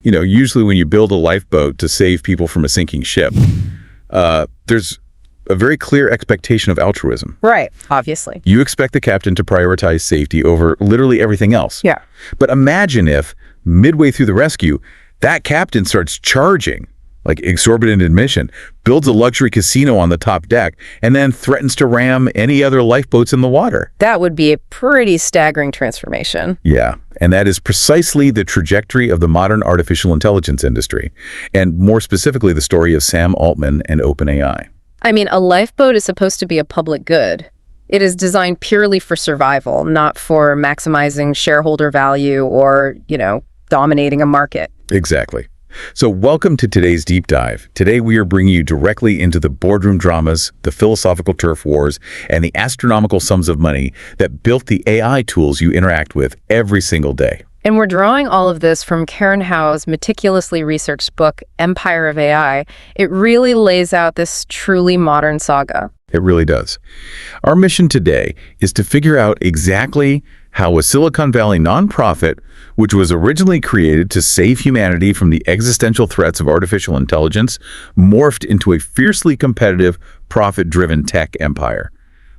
Usually when you build a lifeboat to save people from a sinking ship, there's a very clear expectation of altruism. Right, obviously. You expect the captain to prioritize safety over literally everything else. Yeah. But imagine if, midway through the rescue, that captain starts charging, like exorbitant admission, builds a luxury casino on the top deck, and then threatens to ram any other lifeboats in the water. That would be a pretty staggering transformation. Yeah, and that is precisely the trajectory of the modern artificial intelligence industry, and more specifically the story of Sam Altman and OpenAI. I mean, a lifeboat is supposed to be a public good. It is designed purely for survival, not for maximizing shareholder value or, dominating a market. Exactly. So welcome to today's deep dive. Today we are bringing you directly into the boardroom dramas, the philosophical turf wars, and the astronomical sums of money that built the AI tools you interact with every single day. And we're drawing all of this from Karen Hao's meticulously researched book, Empire of AI. It really lays out this truly modern saga. It really does. Our mission today is to figure out exactly how a Silicon Valley nonprofit, which was originally created to save humanity from the existential threats of artificial intelligence, morphed into a fiercely competitive, profit-driven tech empire,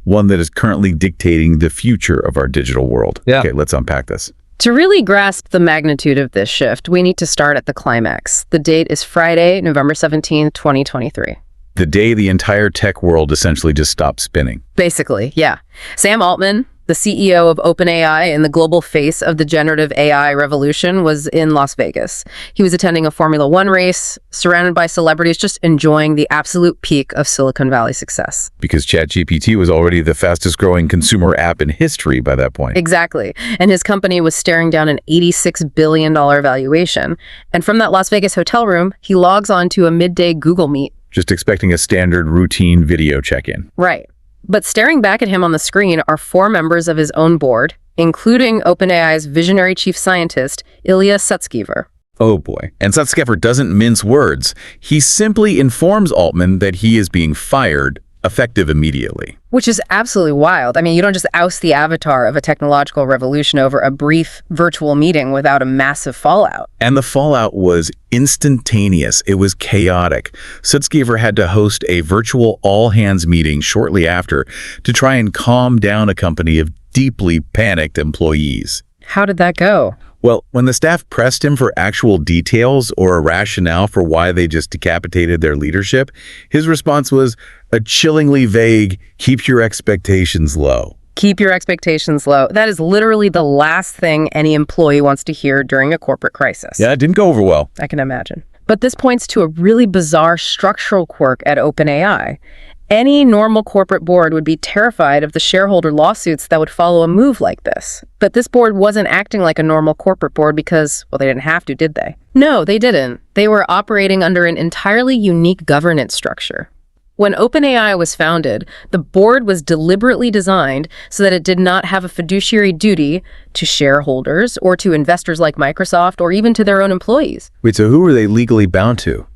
one that is currently dictating the future of our digital world. Yeah. Okay, let's unpack this. To really grasp the magnitude of this shift, we need to start at the climax. The date is Friday, November 17th, 2023. The day the entire tech world essentially just stopped spinning. Basically, yeah. Sam Altman, the CEO of OpenAI and the global face of the generative AI revolution, was in Las Vegas. He was attending a Formula One race, surrounded by celebrities, just enjoying the absolute peak of Silicon Valley success. Because ChatGPT was already the fastest growing consumer app in history by that point. Exactly. And his company was staring down an $86 billion valuation. And from that Las Vegas hotel room, he logs on to a midday Google Meet. Just expecting a standard routine video check-in. Right. But staring back at him on the screen are 4 members of his own board, including OpenAI's visionary chief scientist, Ilya Sutskever. Oh boy. And Sutskever doesn't mince words. He simply informs Altman that he is being fired, effective immediately. Which is absolutely wild. I mean, you don't just oust the avatar of a technological revolution over a brief virtual meeting without a massive fallout. And the fallout was instantaneous. It was chaotic. Sutskever had to host a virtual all-hands meeting shortly after to try and calm down a company of deeply panicked employees. How did that go? Well, when the staff pressed him for actual details or a rationale for why they just decapitated their leadership, his response was a chillingly vague, keep your expectations low. Keep your expectations low. That is literally the last thing any employee wants to hear during a corporate crisis. Yeah, it didn't go over well. I can imagine. But this points to a really bizarre structural quirk at OpenAI. Any normal corporate board would be terrified of the shareholder lawsuits that would follow a move like this. But this board wasn't acting like a normal corporate board because, well, they didn't have to, did they? No, they didn't. They were operating under an entirely unique governance structure. When OpenAI was founded, the board was deliberately designed so that it did not have a fiduciary duty to shareholders or to investors like Microsoft or even to their own employees. Wait, so who were they legally bound to?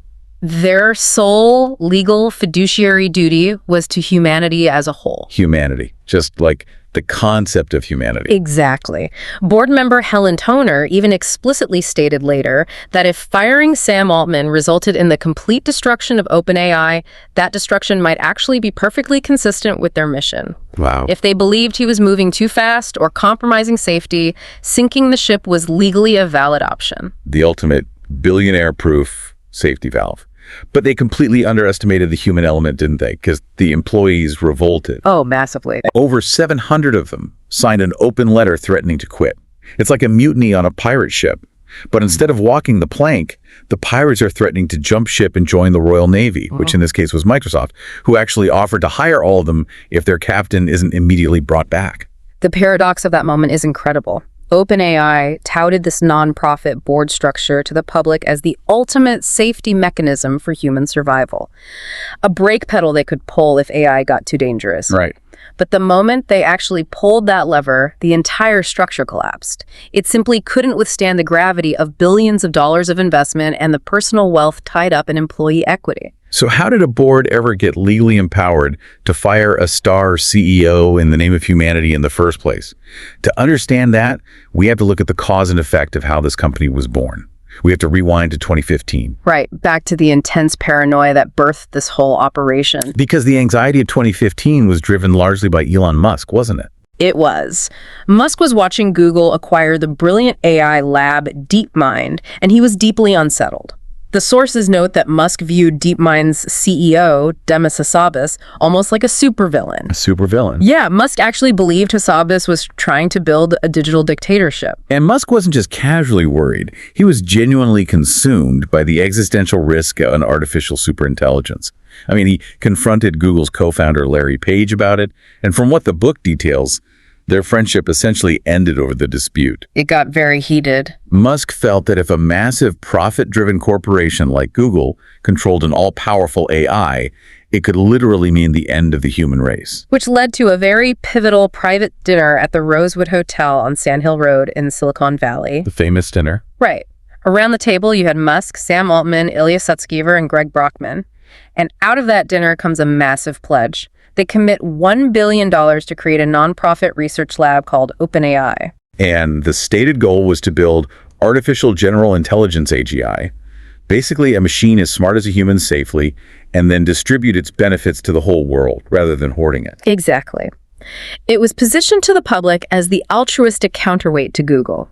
Their sole legal fiduciary duty was to humanity as a whole. Humanity. Just like the concept of humanity. Exactly. Board member Helen Toner even explicitly stated later that if firing Sam Altman resulted in the complete destruction of OpenAI, that destruction might actually be perfectly consistent with their mission. Wow. If they believed he was moving too fast or compromising safety, sinking the ship was legally a valid option. The ultimate billionaire-proof safety valve. But they completely underestimated the human element, didn't they? Because the employees revolted. Oh, massively. Over 700 of them signed an open letter threatening to quit. It's like a mutiny on a pirate ship. But instead of walking the plank, the pirates are threatening to jump ship and join the Royal Navy, which in this case was Microsoft, who actually offered to hire all of them if their captain isn't immediately brought back. The paradox of that moment is incredible. OpenAI touted this nonprofit board structure to the public as the ultimate safety mechanism for human survival. A brake pedal they could pull if AI got too dangerous. Right. But the moment they actually pulled that lever, the entire structure collapsed. It simply couldn't withstand the gravity of billions of dollars of investment and the personal wealth tied up in employee equity. So how did a board ever get legally empowered to fire a star CEO in the name of humanity in the first place? To understand that, we have to look at the cause and effect of how this company was born. We have to rewind to 2015. Right, back to the intense paranoia that birthed this whole operation. Because the anxiety of 2015 was driven largely by Elon Musk, wasn't it? It was. Musk was watching Google acquire the brilliant AI lab DeepMind, and he was deeply unsettled. The sources note that Musk viewed DeepMind's CEO, Demis Hassabis, almost like a supervillain. A supervillain. Yeah, Musk actually believed Hassabis was trying to build a digital dictatorship. And Musk wasn't just casually worried. He was genuinely consumed by the existential risk of an artificial superintelligence. I mean, he confronted Google's co-founder Larry Page about it, and from what the book details, their friendship essentially ended over the dispute. It got very heated. Musk felt that if a massive profit-driven corporation like Google controlled an all-powerful AI, it could literally mean the end of the human race. Which led to a very pivotal private dinner at the Rosewood Hotel on Sand Hill Road in Silicon Valley. The famous dinner. Right. Around the table, you had Musk, Sam Altman, Ilya Sutskever, and Greg Brockman. And out of that dinner comes a massive pledge. They commit $1 billion to create a nonprofit research lab called OpenAI. And the stated goal was to build artificial general intelligence AGI, basically a machine as smart as a human safely, and then distribute its benefits to the whole world rather than hoarding it. Exactly. It was positioned to the public as the altruistic counterweight to Google,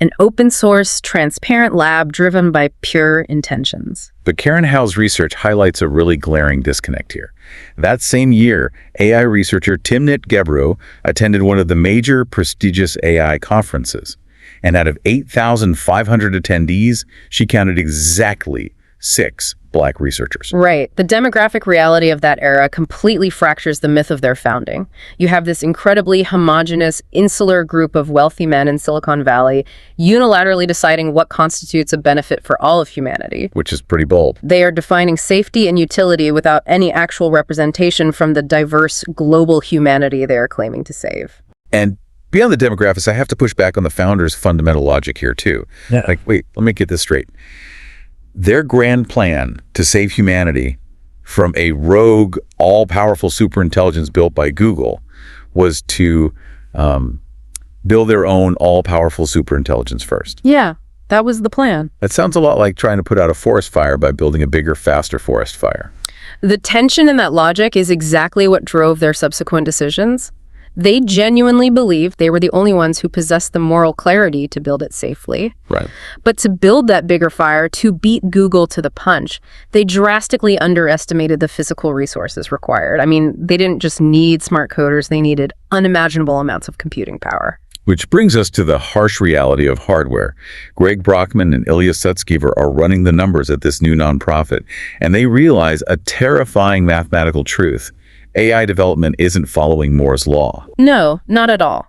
an open-source, transparent lab driven by pure intentions. But Karen Hao's research highlights a really glaring disconnect here. That same year, AI researcher Timnit Gebru attended one of the major prestigious AI conferences. And out of 8,500 attendees, she counted exactly 6 Black researchers. Right. The demographic reality of that era completely fractures the myth of their founding. You have this incredibly homogenous, insular group of wealthy men in Silicon Valley unilaterally deciding what constitutes a benefit for all of humanity. Which is pretty bold. They are defining safety and utility without any actual representation from the diverse global humanity they are claiming to save. And beyond the demographics, I have to push back on the founders' fundamental logic here, too. Yeah. Like, wait, let me get this straight. Their grand plan to save humanity from a rogue, all-powerful superintelligence built by Google was to build their own all-powerful superintelligence first. Yeah, that was the plan. That sounds a lot like trying to put out a forest fire by building a bigger, faster forest fire. The tension in that logic is exactly what drove their subsequent decisions. They genuinely believed they were the only ones who possessed the moral clarity to build it safely. Right. But to build that bigger fire, to beat Google to the punch, they drastically underestimated the physical resources required. I mean, they didn't just need smart coders, they needed unimaginable amounts of computing power. Which brings us to the harsh reality of hardware. Greg Brockman and Ilya Sutskever are running the numbers at this new nonprofit, and they realize a terrifying mathematical truth. AI development isn't following Moore's law. No, not at all.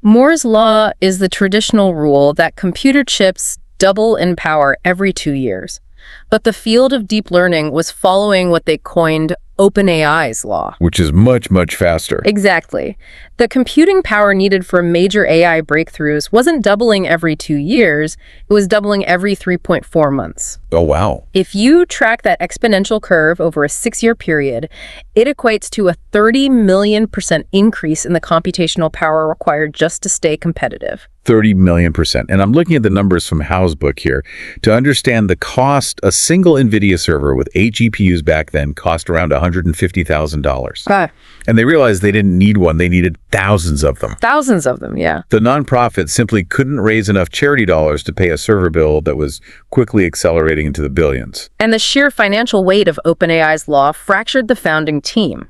Moore's law is the traditional rule that computer chips double in power every 2 years. But the field of deep learning was following what they coined OpenAI's law. Which is much, much faster. Exactly. The computing power needed for major AI breakthroughs wasn't doubling every 2 years, it was doubling every 3.4 months. Oh, wow. If you track that exponential curve over a 6-year period, it equates to a 30 million% increase in the computational power required just to stay competitive. 30 million%. And I'm looking at the numbers from Hao's book here. To understand the cost, a single NVIDIA server with 8 GPUs back then cost around $150,000. Okay. And they realized they didn't need one, they needed thousands of them. Thousands of them, yeah. The nonprofit simply couldn't raise enough charity dollars to pay a server bill that was quickly accelerating into the billions. And the sheer financial weight of OpenAI's law fractured the founding team.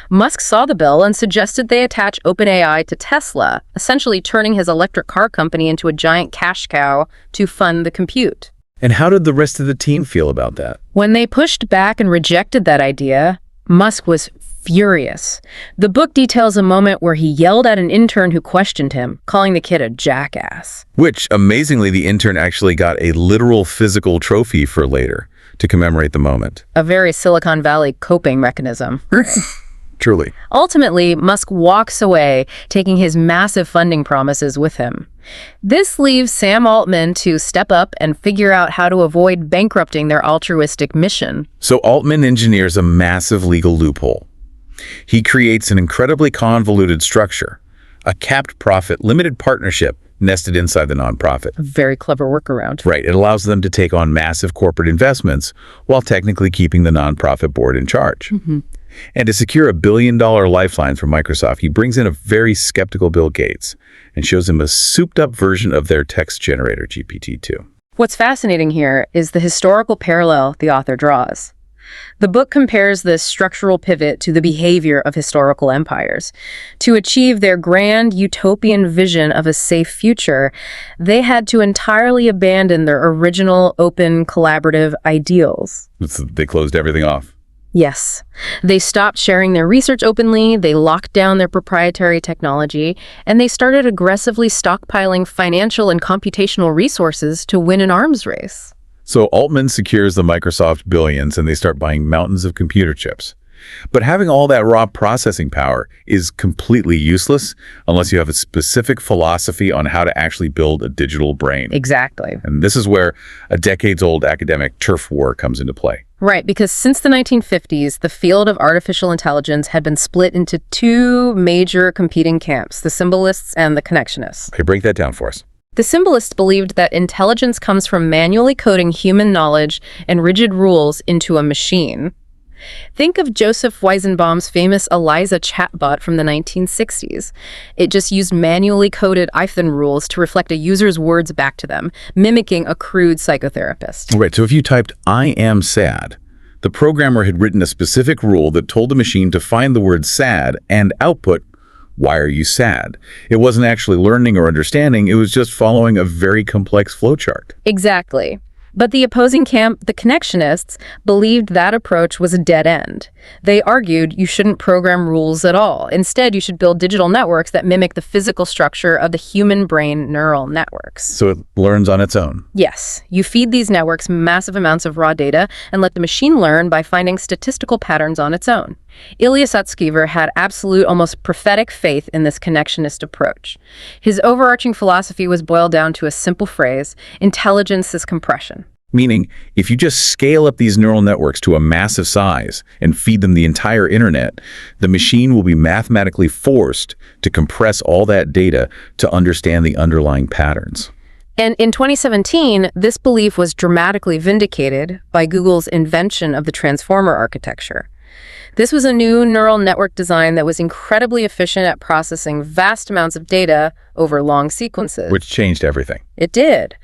Musk saw the bill and suggested they attach OpenAI to Tesla, essentially turning his electric car company into a giant cash cow to fund the compute. And how did the rest of the team feel about that? When they pushed back and rejected that idea, Musk was furious. The book details a moment where he yelled at an intern who questioned him, calling the kid a jackass. Which, amazingly, the intern actually got a literal physical trophy for later to commemorate the moment. A very Silicon Valley coping mechanism. Truly. Ultimately, Musk walks away, taking his massive funding promises with him. This leaves Sam Altman to step up and figure out how to avoid bankrupting their altruistic mission. So Altman engineers a massive legal loophole. He creates an incredibly convoluted structure, a capped profit limited partnership nested inside the nonprofit. A very clever workaround. Right. It allows them to take on massive corporate investments while technically keeping the nonprofit board in charge. And to secure $1 billion lifeline from Microsoft, he brings in a very skeptical Bill Gates and shows him a souped-up version of their text generator, GPT-2. What's fascinating here is the historical parallel the author draws. The book compares this structural pivot to the behavior of historical empires. To achieve their grand utopian vision of a safe future, they had to entirely abandon their original open, collaborative ideals. They closed everything off. Yes. They stopped sharing their research openly, they locked down their proprietary technology, and they started aggressively stockpiling financial and computational resources to win an arms race. So Altman secures the Microsoft billions and they start buying mountains of computer chips. But having all that raw processing power is completely useless unless you have a specific philosophy on how to actually build a digital brain. Exactly. And this is where a decades-old academic turf war comes into play. Right, because since the 1950s, the field of artificial intelligence had been split into two major competing camps, the symbolists and the connectionists. Okay, break that down for us. The symbolists believed that intelligence comes from manually coding human knowledge and rigid rules into a machine. Think of Joseph Weizenbaum's famous ELIZA chatbot from the 1960s. It just used manually coded Python rules to reflect a user's words back to them, mimicking a crude psychotherapist. Right, so if you typed, "I am sad," the programmer had written a specific rule that told the machine to find the word sad and output, "Why are you sad?" It wasn't actually learning or understanding, it was just following a very complex flowchart. Exactly. But the opposing camp, the connectionists, believed that approach was a dead end. They argued you shouldn't program rules at all. Instead, you should build digital networks that mimic the physical structure of the human brain neural networks. So it learns on its own. Yes, you feed these networks massive amounts of raw data and let the machine learn by finding statistical patterns on its own. Ilya Sutskever had absolute, almost prophetic faith in this connectionist approach. His overarching philosophy was boiled down to a simple phrase: intelligence is compression. Meaning, if you just scale up these neural networks to a massive size and feed them the entire internet, the machine will be mathematically forced to compress all that data to understand the underlying patterns. And in 2017, this belief was dramatically vindicated by Google's invention of the transformer architecture. This was a new neural network design that was incredibly efficient at processing vast amounts of data over long sequences. Which changed everything. It did.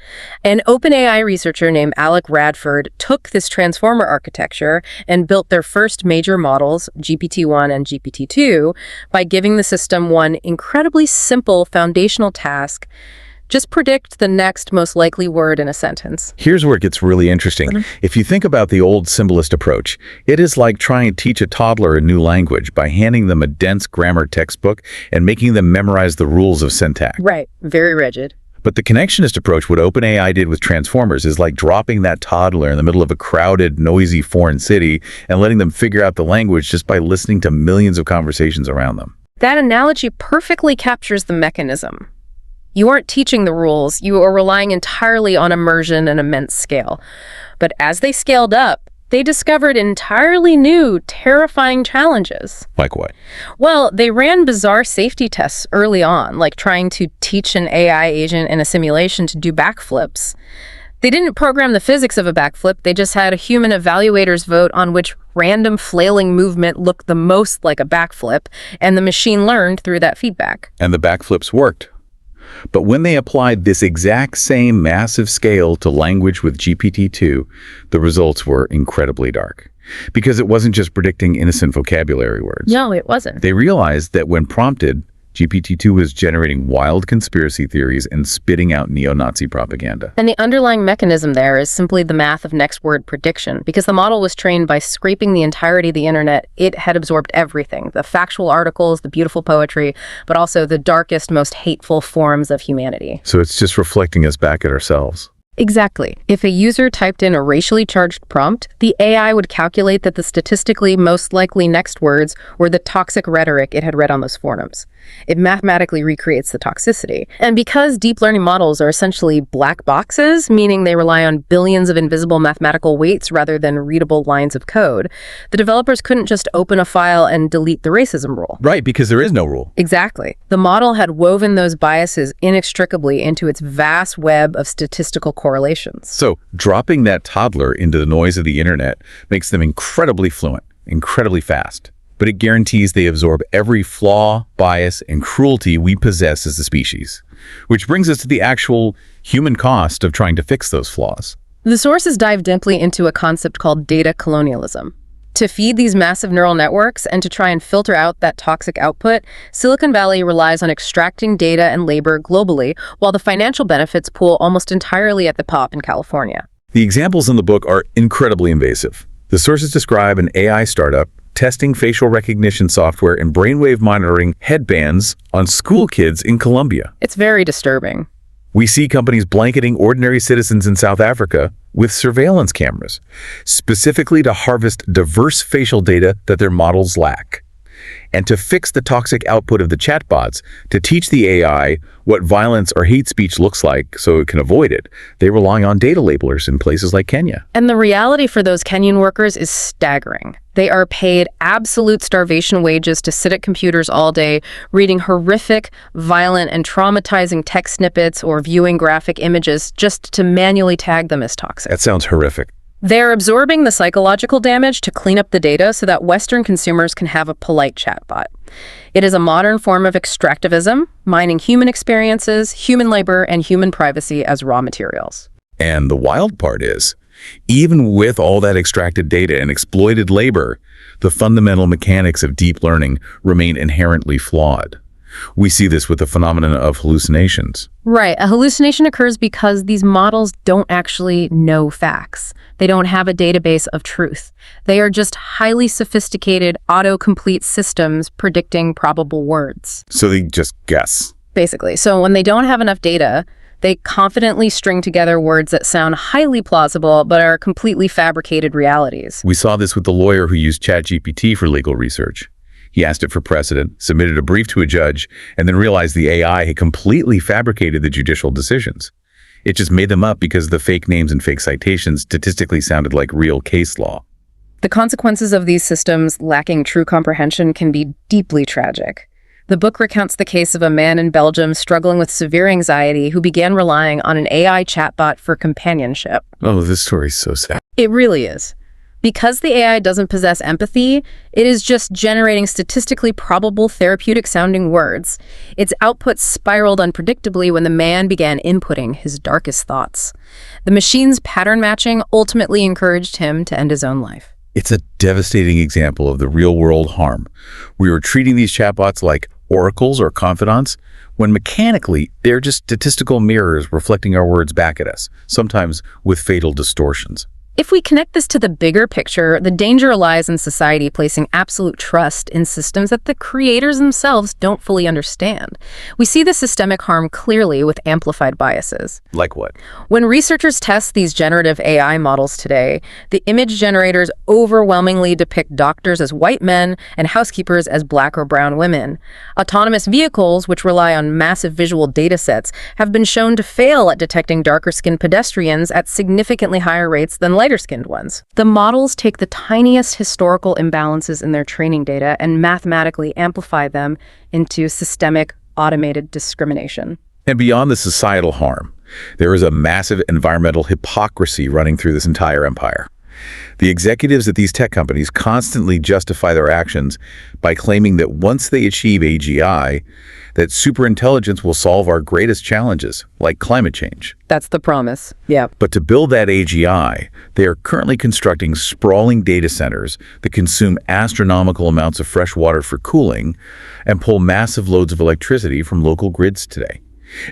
An OpenAI researcher named Alec Radford took this transformer architecture and built their first major models, GPT-1 and GPT-2, by giving the system one incredibly simple foundational task: just predict the next most likely word in a sentence. Here's where it gets really interesting. If you think about the old symbolist approach, it is like trying to teach a toddler a new language by handing them a dense grammar textbook and making them memorize the rules of syntax. Right. Very rigid. But the connectionist approach, what OpenAI did with transformers, is like dropping that toddler in the middle of a crowded, noisy foreign city and letting them figure out the language just by listening to millions of conversations around them. That analogy perfectly captures the mechanism. You aren't teaching the rules, you are relying entirely on immersion and immense scale. But as they scaled up, they discovered entirely new, terrifying challenges. Like what? Well, they ran bizarre safety tests early on, like trying to teach an AI agent in a simulation to do backflips. They didn't program the physics of a backflip, they just had human evaluators vote on which random flailing movement looked the most like a backflip, and the machine learned through that feedback. And the backflips worked. But when they applied this exact same massive scale to language with GPT-2, the results were incredibly dark. Because it wasn't just predicting innocent vocabulary words. No, it wasn't. They realized that when prompted, GPT-2 was generating wild conspiracy theories and spitting out neo-Nazi propaganda. And the underlying mechanism there is simply the math of next word prediction. Because the model was trained by scraping the entirety of the internet, it had absorbed everything: the factual articles, the beautiful poetry, but also the darkest, most hateful forms of humanity. So it's just reflecting us back at ourselves. Exactly. If a user typed in a racially charged prompt, the AI would calculate that the statistically most likely next words were the toxic rhetoric it had read on those forums. It mathematically recreates the toxicity. And because deep learning models are essentially black boxes, meaning they rely on billions of invisible mathematical weights rather than readable lines of code, the developers couldn't just open a file and delete the racism rule. Right, because there is no rule. Exactly. The model had woven those biases inextricably into its vast web of statistical correlations. So dropping that toddler into the noise of the internet makes them incredibly fluent, incredibly fast. But it guarantees they absorb every flaw, bias, and cruelty we possess as a species. Which brings us to the actual human cost of trying to fix those flaws. The sources dive deeply into a concept called data colonialism. To feed these massive neural networks and to try and filter out that toxic output, Silicon Valley relies on extracting data and labor globally, while the financial benefits pool almost entirely at the top in California. The examples in the book are incredibly invasive. The sources describe an AI startup testing facial recognition software and brainwave monitoring headbands on school kids in Colombia. It's very disturbing. We see companies blanketing ordinary citizens in South Africa with surveillance cameras, specifically to harvest diverse facial data that their models lack. And to fix the toxic output of the chatbots, to teach the AI what violence or hate speech looks like so it can avoid it, they rely on data labelers in places like Kenya. And the reality for those Kenyan workers is staggering. They are paid absolute starvation wages to sit at computers all day, reading horrific, violent, and traumatizing text snippets or viewing graphic images just to manually tag them as toxic. That sounds horrific. They're absorbing the psychological damage to clean up the data so that Western consumers can have a polite chatbot. It is a modern form of extractivism, mining human experiences, human labor, and human privacy as raw materials. And the wild part is, even with all that extracted data and exploited labor, the fundamental mechanics of deep learning remain inherently flawed. We see this with the phenomenon of hallucinations. Right. A hallucination occurs because these models don't actually know facts. They don't have a database of truth. They are just highly sophisticated autocomplete systems predicting probable words. So they just guess. Basically. So when they don't have enough data, they confidently string together words that sound highly plausible but are completely fabricated realities. We saw this with the lawyer who used ChatGPT for legal research. He asked it for precedent, submitted a brief to a judge, and then realized the AI had completely fabricated the judicial decisions. It just made them up because the fake names and fake citations statistically sounded like real case law. The consequences of these systems lacking true comprehension can be deeply tragic. The book recounts the case of a man in Belgium struggling with severe anxiety who began relying on an AI chatbot for companionship. Oh, this story's so sad. It really is. Because the AI doesn't possess empathy, it is just generating statistically probable therapeutic-sounding words. Its output spiraled unpredictably when the man began inputting his darkest thoughts. The machine's pattern matching ultimately encouraged him to end his own life. It's a devastating example of the real-world harm. We were treating these chatbots like oracles or confidants, when mechanically they're just statistical mirrors reflecting our words back at us, sometimes with fatal distortions. If we connect this to the bigger picture, the danger lies in society placing absolute trust in systems that the creators themselves don't fully understand. We see the systemic harm clearly with amplified biases. Like what? When researchers test these generative AI models today, the image generators overwhelmingly depict doctors as white men and housekeepers as black or brown women. Autonomous vehicles, which rely on massive visual data sets, have been shown to fail at detecting darker-skinned pedestrians at significantly higher rates than lighter-skinned ones. The models take the tiniest historical imbalances in their training data and mathematically amplify them into systemic, automated discrimination. And beyond the societal harm, there is a massive environmental hypocrisy running through this entire empire. The executives at these tech companies constantly justify their actions by claiming that once they achieve AGI, that superintelligence will solve our greatest challenges, like climate change. That's the promise. Yeah. But to build that AGI, they are currently constructing sprawling data centers that consume astronomical amounts of fresh water for cooling and pull massive loads of electricity from local grids today.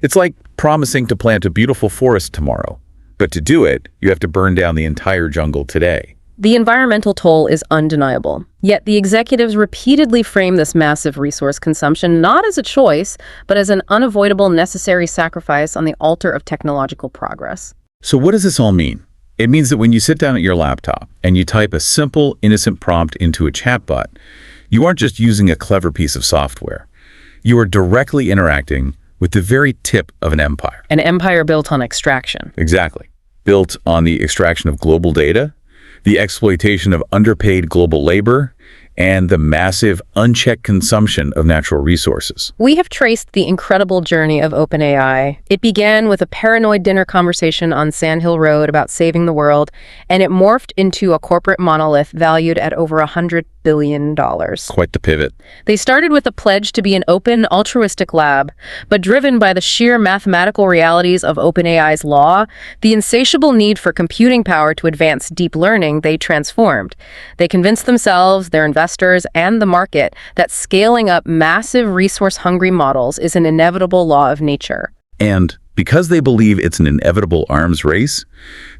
It's like promising to plant a beautiful forest tomorrow. But to do it, you have to burn down the entire jungle today. The environmental toll is undeniable. Yet the executives repeatedly frame this massive resource consumption not as a choice, but as an unavoidable necessary sacrifice on the altar of technological progress. So what does this all mean? It means that when you sit down at your laptop and you type a simple, innocent prompt into a chatbot, you aren't just using a clever piece of software. You are directly interacting with the very tip of an empire. An empire built on extraction. Exactly. Built on the extraction of global data, the exploitation of underpaid global labor, and the massive, unchecked consumption of natural resources. We have traced the incredible journey of OpenAI. It began with a paranoid dinner conversation on Sand Hill Road about saving the world, and it morphed into a corporate monolith valued at over $100 billion. Quite the pivot. They started with a pledge to be an open, altruistic lab, but driven by the sheer mathematical realities of OpenAI's law, the insatiable need for computing power to advance deep learning, they transformed. They convinced themselves, their investors, and the market that scaling up massive resource-hungry models is an inevitable law of nature. And because they believe it's an inevitable arms race,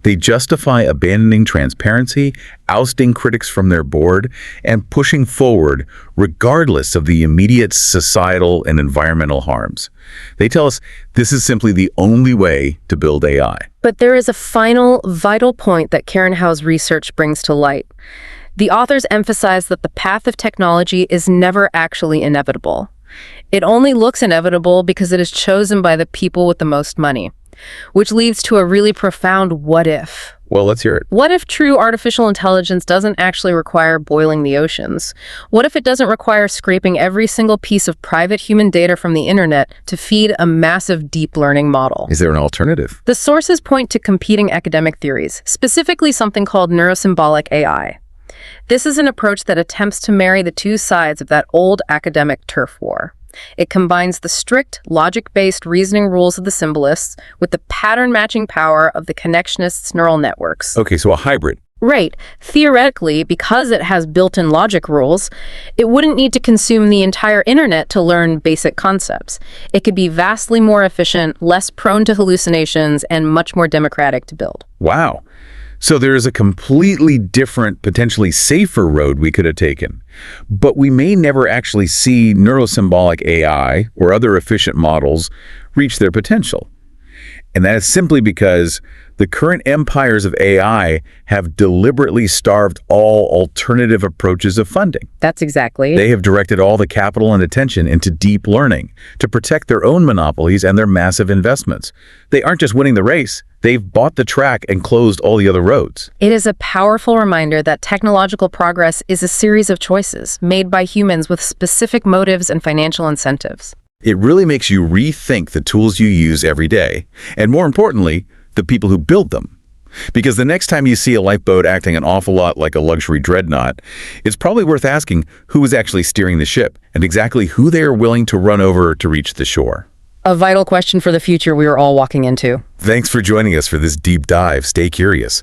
they justify abandoning transparency, ousting critics from their board, and pushing forward regardless of the immediate societal and environmental harms. They tell us this is simply the only way to build AI. But there is a final, vital point that Karen Hao's research brings to light. The authors emphasize that the path of technology is never actually inevitable. It only looks inevitable because it is chosen by the people with the most money, which leads to a really profound what if. Well, let's hear it. What if true artificial intelligence doesn't actually require boiling the oceans? What if it doesn't require scraping every single piece of private human data from the internet to feed a massive deep learning model? Is there an alternative? The sources point to competing academic theories, specifically something called neurosymbolic AI. This is an approach that attempts to marry the two sides of that old academic turf war. It combines the strict, logic-based reasoning rules of the symbolists with the pattern-matching power of the connectionists' neural networks. Okay, so a hybrid. Right. Theoretically, because it has built-in logic rules, it wouldn't need to consume the entire internet to learn basic concepts. It could be vastly more efficient, less prone to hallucinations, and much more democratic to build. Wow. So there is a completely different, potentially safer road we could have taken. But we may never actually see neurosymbolic AI or other efficient models reach their potential. And that is simply because the current empires of AI have deliberately starved all alternative approaches of funding. That's exactly. They have directed all the capital and attention into deep learning to protect their own monopolies and their massive investments. They aren't just winning the race, they've bought the track and closed all the other roads. It is a powerful reminder that technological progress is a series of choices made by humans with specific motives and financial incentives. It really makes you rethink the tools you use every day, and more importantly, the people who build them. Because the next time you see a lifeboat acting an awful lot like a luxury dreadnought, it's probably worth asking who is actually steering the ship and exactly who they are willing to run over to reach the shore. A vital question for the future we are all walking into. Thanks for joining us for this deep dive. Stay curious.